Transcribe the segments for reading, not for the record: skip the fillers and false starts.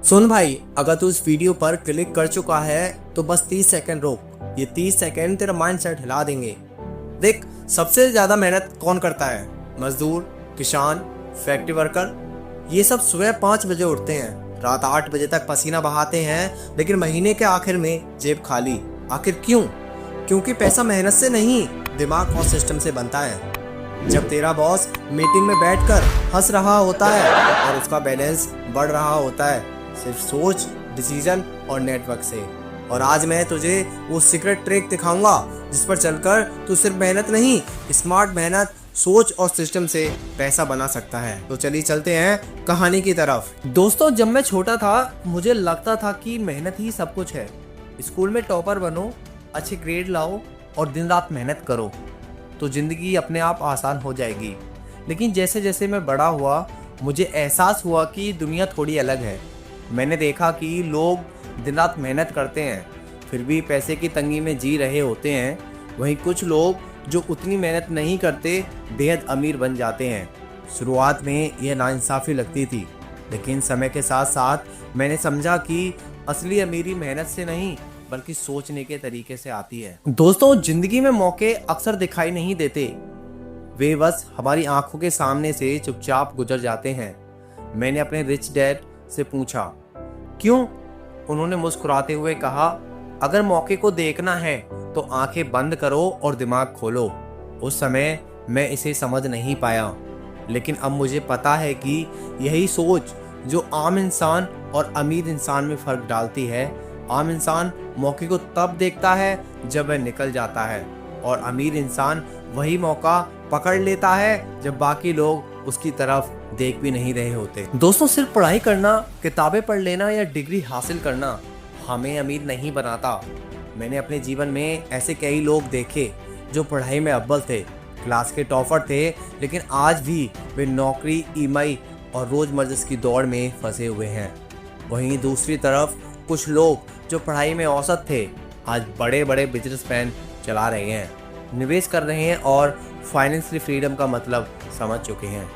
सुन भाई, अगर तू इस वीडियो पर क्लिक कर चुका है तो बस 30 सेकंड रोक। ये 30 सेकंड तेरा माइंडसेट हिला देंगे। देख, सबसे ज्यादा मेहनत कौन करता है? मजदूर, किसान, फैक्ट्री वर्कर। ये सब सुबह 5 बजे उठते हैं, रात 8 बजे तक पसीना बहाते हैं, लेकिन महीने के आखिर में जेब खाली। आखिर क्यों? क्योंकि पैसा मेहनत से नहीं, दिमाग और सिस्टम से बनता है। जब तेरा बॉस मीटिंग में बैठकर हंस रहा होता है और उसका बैलेंस बढ़ रहा होता है सिर्फ सोच, डिसीजन और नेटवर्क से। और आज मैं तुझे वो सीक्रेट ट्रिक दिखाऊंगा जिस पर चलकर तू सिर्फ मेहनत नहीं, स्मार्ट मेहनत, सोच और सिस्टम से पैसा बना सकता है। तो चलिए चलते हैं कहानी की तरफ। दोस्तों, जब मैं छोटा था मुझे लगता था कि मेहनत ही सब कुछ है। स्कूल में टॉपर बनो, अच्छे ग्रेड लाओ और दिन रात मेहनत करो तो जिंदगी अपने आप आसान हो जाएगी। लेकिन जैसे जैसे मैं बड़ा हुआ मुझे एहसास हुआ कि दुनिया थोड़ी अलग है। मैंने देखा कि लोग दिन रात मेहनत करते हैं फिर भी पैसे की तंगी में जी रहे होते हैं। वहीं कुछ लोग जो उतनी मेहनत नहीं करते बेहद अमीर बन जाते हैं। शुरुआत में यह नाइंसाफ़ी लगती थी, लेकिन समय के साथ साथ मैंने समझा कि असली अमीरी मेहनत से नहीं बल्कि सोचने के तरीके से आती है। दोस्तों, जिंदगी में मौके अक्सर दिखाई नहीं देते, वे बस हमारी आंखों के सामने से चुपचाप गुजर जाते हैं। मैंने अपने रिच डैड से पूछा क्यों? उन्होंने मुस्कुराते हुए कहा, अगर मौके को देखना है तो आंखें बंद करो और दिमाग खोलो। उस समय मैं इसे समझ नहीं पाया, लेकिन अब मुझे पता है कि यही सोच जो आम इंसान और अमीर इंसान में फर्क डालती है। आम इंसान मौके को तब देखता है जब वह निकल जाता है और अमीर इंसान वही मौका पकड़ लेता है जब बाकी लोग उसकी तरफ देख भी नहीं रहे होते। दोस्तों, सिर्फ पढ़ाई करना, किताबें पढ़ लेना या डिग्री हासिल करना हमें अमीर नहीं बनाता। मैंने अपने जीवन में ऐसे कई लोग देखे जो पढ़ाई में अव्वल थे, क्लास के टॉपर थे, लेकिन आज भी वे नौकरी, ईएमआई और रोजमर्रा की दौड़ में फंसे हुए हैं। वहीं दूसरी तरफ कुछ लोग जो पढ़ाई में औसत थे आज बड़े बड़े बिजनेसमैन चला रहे हैं, निवेश कर रहे हैं और फाइनेंशियल फ्रीडम का मतलब समझ चुके हैं।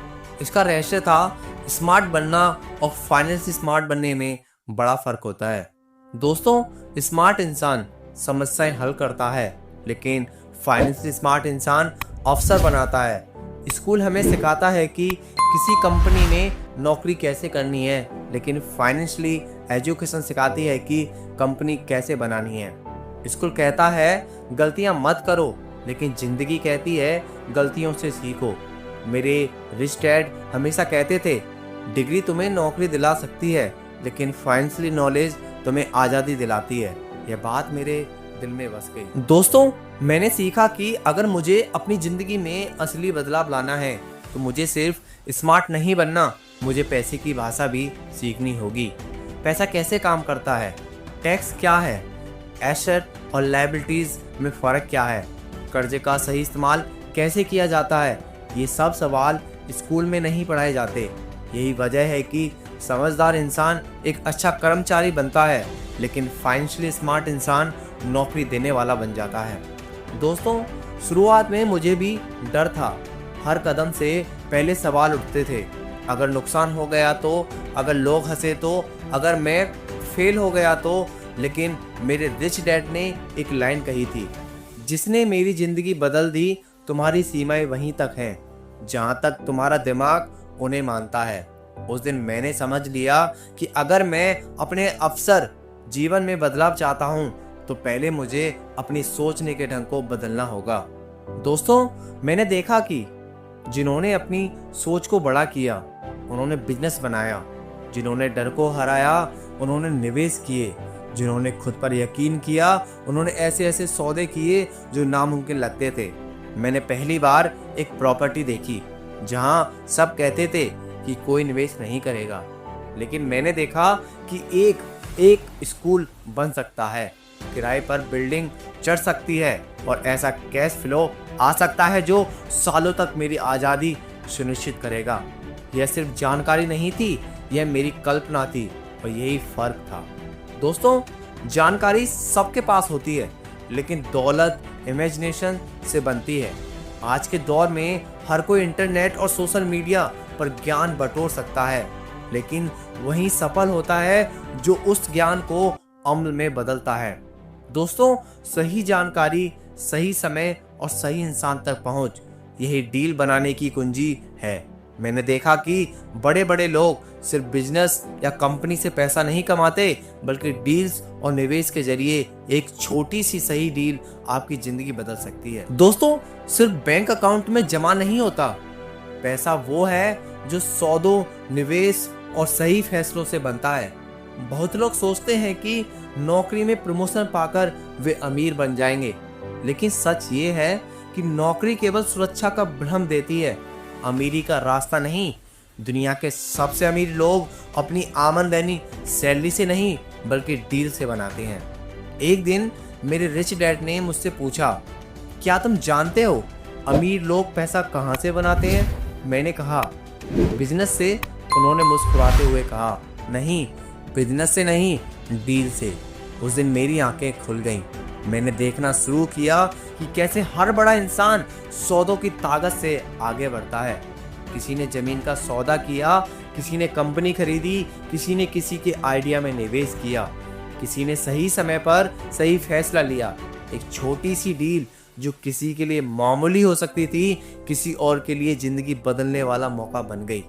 इसका रहस्य था स्मार्ट बनना और फाइनेंशियल स्मार्ट बनने में बड़ा फर्क होता है। दोस्तों, स्मार्ट इंसान समस्याएं हल करता है, लेकिन फाइनेंशियल स्मार्ट इंसान अवसर बनाता है। स्कूल हमें सिखाता है कि किसी कंपनी में नौकरी कैसे करनी है, लेकिन फाइनेंशियली एजुकेशन सिखाती है कि कंपनी कैसे बनानी है। स्कूल कहता है गलतियां मत करो, लेकिन जिंदगी कहती है गलतियों से सीखो। मेरे रिच डैड हमेशा कहते थे डिग्री तुम्हें नौकरी दिला सकती है, लेकिन फाइनेंशियली नॉलेज तुम्हें आज़ादी दिलाती है। यह बात मेरे दिल में बस गई। दोस्तों, मैंने सीखा कि अगर मुझे अपनी ज़िंदगी में असली बदलाव लाना है तो मुझे सिर्फ स्मार्ट नहीं बनना, मुझे पैसे की भाषा भी सीखनी होगी। पैसा कैसे काम करता है, टैक्स क्या है, एसेट और लायबिलिटीज़ में फ़र्क क्या है, कर्जे का सही इस्तेमाल कैसे किया जाता है, ये सब सवाल स्कूल में नहीं पढ़ाए जाते। यही वजह है कि समझदार इंसान एक अच्छा कर्मचारी बनता है, लेकिन फाइनेंशियली स्मार्ट इंसान नौकरी देने वाला बन जाता है। दोस्तों, शुरुआत में मुझे भी डर था। हर कदम से पहले सवाल उठते थे, अगर नुकसान हो गया तो, अगर लोग हंसे तो, अगर मैं फेल हो गया तो। लेकिन मेरे रिच डैड ने एक लाइन कही थी, जिसने मेरी ज़िंदगी बदल दी, तुम्हारी सीमाएं वहीं तक हैं जहां तक तुम्हारा दिमाग उन्हें मानता है। उस दिन मैंने समझ लिया कि अगर मैं अपने अवसर जीवन में बदलाव चाहता हूं तो पहले मुझे अपनी सोचने के ढंग को बदलना होगा। दोस्तों, मैंने देखा कि जिन्होंने अपनी सोच को बड़ा किया उन्होंने बिजनेस बनाया, जिन्होंने डर को हराया उन्होंने निवेश किए, जिन्होंने खुद पर यकीन किया उन्होंने ऐसे ऐसे सौदे किए जो नामुमकिन लगते थे। मैंने पहली बार एक प्रॉपर्टी देखी जहां सब कहते थे कि कोई निवेश नहीं करेगा, लेकिन मैंने देखा कि एक स्कूल बन सकता है, किराए पर बिल्डिंग चढ़ सकती है और ऐसा कैश फ्लो आ सकता है जो सालों तक मेरी आज़ादी सुनिश्चित करेगा। यह सिर्फ जानकारी नहीं थी, यह मेरी कल्पना थी और यही फर्क था। दोस्तों, जानकारी सबके पास होती है, लेकिन दौलत इमेजिनेशन से बनती है। आज के दौर में हर कोई इंटरनेट और सोशल मीडिया पर ज्ञान बटोर सकता है, लेकिन वही सफल होता है जो उस ज्ञान को अमल में बदलता है। दोस्तों, सही जानकारी, सही समय और सही इंसान तक पहुंच, यही डील बनाने की कुंजी है। मैंने देखा कि बड़े बड़े लोग सिर्फ बिजनेस या कंपनी से पैसा नहीं कमाते, बल्कि डील्स और निवेश के जरिए एक छोटी सी सही डील आपकी जिंदगी बदल सकती है। दोस्तों, सिर्फ बैंक अकाउंट में जमा नहीं होता। पैसा वो है जो सौदों, निवेश और सही फैसलों से बनता है। बहुत लोग सोचते हैं कि नौकरी में प्रमोशन पाकर वे अमीर बन जाएंगे, लेकिन सच ये है कि नौकरी केवल सुरक्षा का भ्रम देती है, अमीरी का रास्ता नहीं। दुनिया के सबसे अमीर लोग अपनी आमदनी सैलरी से नहीं बल्कि डील से बनाते हैं। एक दिन मेरे रिच डैड ने मुझसे पूछा, क्या तुम जानते हो अमीर लोग पैसा कहाँ से बनाते हैं? मैंने कहा, बिजनेस से। उन्होंने मुस्कुराते हुए कहा, नहीं, बिजनेस से नहीं, डील से। उस दिन मेरी आंखें खुल गईं। मैंने देखना शुरू किया कि कैसे हर बड़ा इंसान सौदों की ताकत से आगे बढ़ता है। किसी ने जमीन का सौदा किया, किसी ने कंपनी खरीदी, किसी ने किसी के आइडिया में निवेश किया, किसी ने सही समय पर सही फैसला लिया। एक छोटी सी डील जो किसी के लिए मामूली हो सकती थी, किसी और के लिए जिंदगी बदलने वाला मौका बन गई।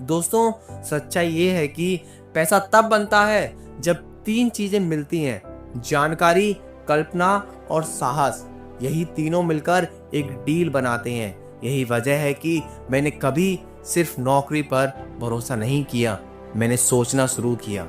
दोस्तों, सच्चाई ये है कि पैसा तब बनता है जब 3 चीजें मिलती हैं: जानकारी, कल्पना और साहस। यही तीनों मिलकर एक डील बनाते हैं। यही वजह है कि मैंने कभी सिर्फ नौकरी पर भरोसा नहीं किया, मैंने सोचना शुरू किया।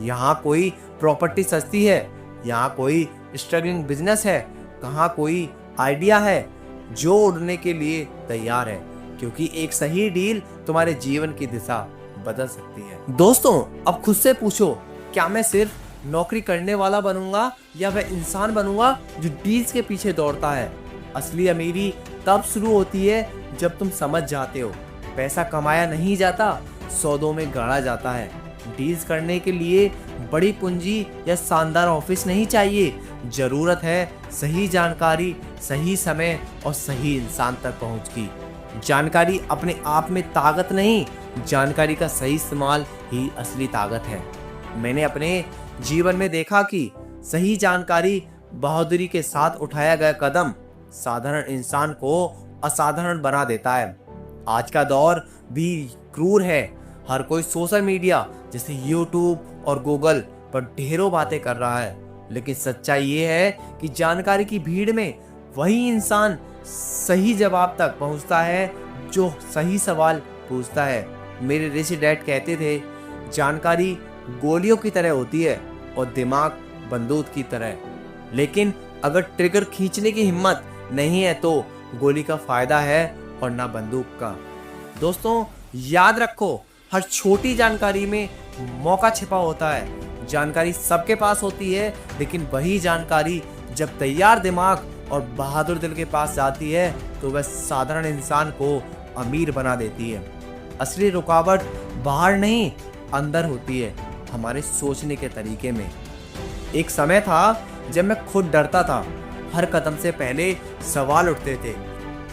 यहाँ कोई प्रॉपर्टी सस्ती है, यहाँ कोई स्ट्रगलिंग बिजनेस है, कहाँ कोई आइडिया है जो उड़ने के लिए तैयार है, क्योंकि एक सही डील तुम्हारे जीवन की दिशा बदल सकती है। दोस्तों, अब खुद से पूछो, क्या मैं सिर्फ नौकरी करने वाला बनूंगा या वह इंसान बनूंगा जो डील्स के पीछे दौड़ता है? असली अमीरी तब शुरू होती है जब तुम समझ जाते हो पैसा कमाया नहीं जाता, सौदों में गढ़ा जाता है। डील्स करने के लिए बड़ी पूंजी या शानदार ऑफिस नहीं चाहिए, जरूरत है सही जानकारी, सही समय और सही इंसान तक पहुंच की। जानकारी अपने आप में ताकत नहीं, जानकारी का सही इस्तेमाल ही असली ताकत है। मैंने अपने जीवन में देखा कि सही जानकारी, बहादुरी के साथ उठाया गया कदम साधारण इंसान को असाधारण बना देता है। आज का दौर भी क्रूर है। हर कोई सोशल मीडिया जैसे यूट्यूब और गूगल पर ढेरों बातें कर रहा है, लेकिन सच्चाई ये है कि जानकारी की भीड़ में वही इंसान सही जवाब तक पहुंचता है जो सही सवाल पूछता है। मेरे रिच डैड कहते थे, जानकारी गोलियों की तरह होती है और दिमाग बंदूक की तरह, लेकिन अगर ट्रिगर खींचने की हिम्मत नहीं है तो गोली का फायदा है और ना बंदूक का। दोस्तों, याद रखो, हर छोटी जानकारी में मौका छिपा होता है। जानकारी सबके पास होती है, लेकिन वही जानकारी जब तैयार दिमाग और बहादुर दिल के पास जाती है तो वह साधारण इंसान को अमीर बना देती है। असली रुकावट बाहर नहीं, अंदर होती है, हमारे सोचने के तरीके में। एक समय था जब मैं खुद डरता था। हर कदम से पहले सवाल उठते थे,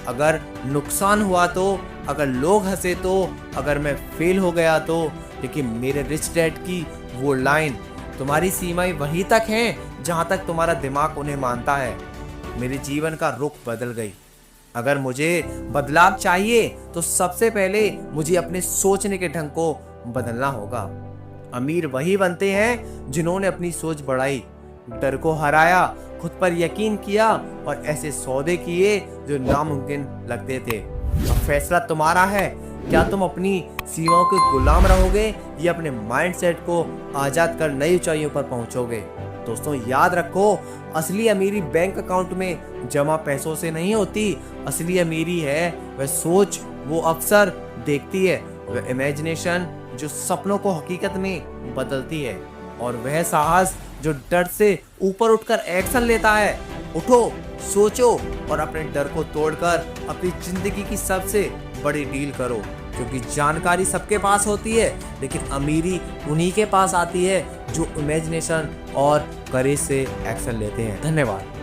अगर नुकसान हुआ तो, अगर लोग हंसे तो, अगर मैं फेल हो गया तो। लेकिन मेरे रिच डैड की वो लाइन, तुम्हारी सीमाएं वहीं तक हैं जहां तक तुम्हारा दिमाग उन्हें मानता है, मेरे जीवन का रुख बदल गई। अगर मुझे बदलाव चाहिए तो सबसे पहले मुझे अपने सोचने के ढंग को बदलना होगा। अमीर वही बनते हैं जिन्होंने अपनी सोच बढ़ाई, डर को हराया, खुद पर यकीन किया और ऐसे सौदे किए जो नामुमकिन लगते थे। अब फैसला तुम्हारा है, क्या तुम अपनी सीमाओं के गुलाम रहोगे या अपने माइंडसेट को आजाद कर नई ऊंचाइयों पर पहुंचोगे? दोस्तों, याद रखो, असली अमीरी बैंक अकाउंट में जमा पैसों से नहीं होती। असली अमीरी है वह सोच, वो अवसर देखती है, वह इमेजिनेशन जो सपनों को हकीकत में बदलती है, और वह साहस जो डर से ऊपर उठकर एक्शन लेता है। उठो, सोचो और अपने डर को तोड़कर अपनी जिंदगी की सबसे बड़ी डील करो, क्योंकि जानकारी सबके पास होती है, लेकिन अमीरी उन्हीं के पास आती है जो इमेजिनेशन और करेज से एक्शन लेते हैं। धन्यवाद।